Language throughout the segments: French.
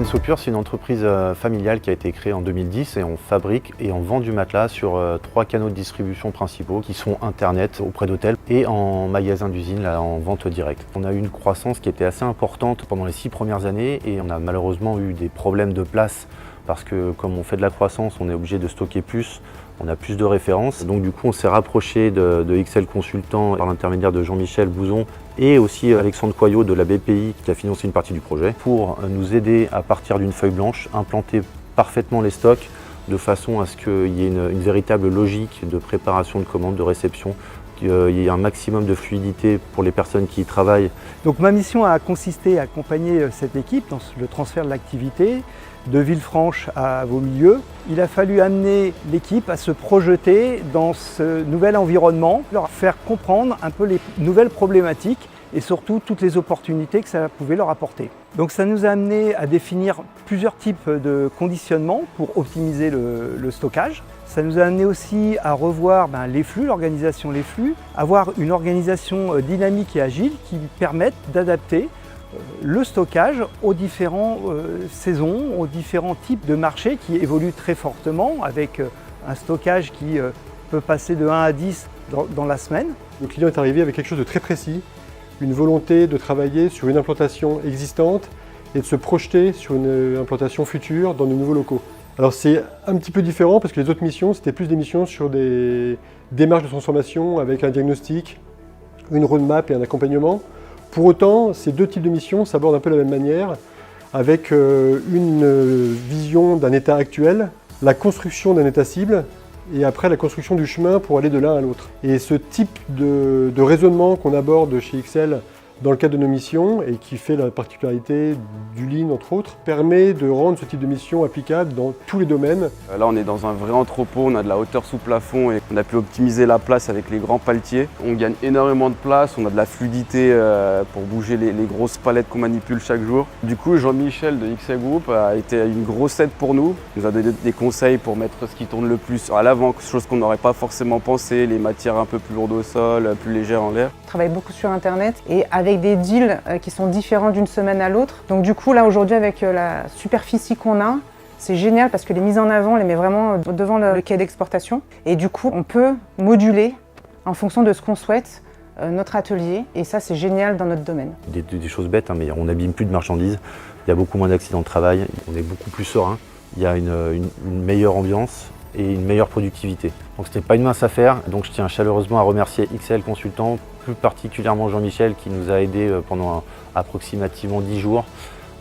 Sopure, c'est une entreprise familiale qui a été créée en 2010 et on fabrique et on vend du matelas sur 3 canaux de distribution principaux qui sont Internet auprès d'hôtels et en magasin d'usine là, en vente directe. On a eu une croissance qui était assez importante pendant les 6 premières années et on a malheureusement eu des problèmes de place parce que comme on fait de la croissance, on est obligé de stocker plus, on a plus de références. Donc du coup, on s'est rapproché de XL Consultant par l'intermédiaire de Jean-Michel Bouzon et aussi Alexandre Coyot de la BPI qui a financé une partie du projet pour nous aider à partir d'une feuille blanche, implanter parfaitement les stocks de façon à ce qu'il y ait une véritable logique de préparation de commandes, de réception, qu'il y ait un maximum de fluidité pour les personnes qui y travaillent. Donc ma mission a consisté à accompagner cette équipe dans le transfert de l'activité de Villefranche à Vauxmilieux. Il a fallu amener l'équipe à se projeter dans ce nouvel environnement, leur faire comprendre un peu les nouvelles problématiques et surtout toutes les opportunités que ça pouvait leur apporter. Donc ça nous a amené à définir plusieurs types de conditionnement pour optimiser le stockage. Ça nous a amené aussi à revoir les flux, l'organisation des flux, avoir une organisation dynamique et agile qui permette d'adapter le stockage aux différentes saisons, aux différents types de marchés qui évoluent très fortement avec un stockage qui peut passer de 1 à 10 dans la semaine. Le client est arrivé avec quelque chose de très précis, une volonté de travailler sur une implantation existante et de se projeter sur une implantation future dans de nouveaux locaux. Alors c'est un petit peu différent parce que les autres missions, c'était plus des missions sur des démarches de transformation avec un diagnostic, une roadmap et un accompagnement. Pour autant, ces deux types de missions s'abordent un peu de la même manière, avec une vision d'un état actuel, la construction d'un état cible, et après la construction du chemin pour aller de l'un à l'autre. Et ce type de raisonnement qu'on aborde chez XL dans le cadre de nos missions, et qui fait la particularité du Lean entre autres, permet de rendre ce type de mission applicable dans tous les domaines. Là on est dans un vrai entrepôt, on a de la hauteur sous plafond et on a pu optimiser la place avec les grands paletiers. On gagne énormément de place, on a de la fluidité pour bouger les grosses palettes qu'on manipule chaque jour. Du coup Jean-Michel de XL Group a été une grosse aide pour nous. Il nous a donné des conseils pour mettre ce qui tourne le plus à l'avant, chose qu'on n'aurait pas forcément pensé, les matières un peu plus lourdes au sol, plus légères en l'air. On travaille beaucoup sur Internet et avec des deals qui sont différents d'une semaine à l'autre. Donc du coup là aujourd'hui avec la superficie qu'on a, c'est génial parce que les mises en avant, on les met vraiment devant le quai d'exportation. Et du coup on peut moduler en fonction de ce qu'on souhaite notre atelier et ça c'est génial dans notre domaine. Des choses bêtes, mais on n'abîme plus de marchandises, il y a beaucoup moins d'accidents de travail, on est beaucoup plus serein, il y a une meilleure ambiance et une meilleure productivité. Donc ce n'est pas une mince affaire, donc je tiens chaleureusement à remercier XL Consultant, plus particulièrement Jean-Michel qui nous a aidés pendant approximativement 10 jours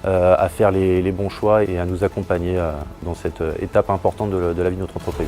à faire les bons choix et à nous accompagner dans cette étape importante de la vie de notre entreprise.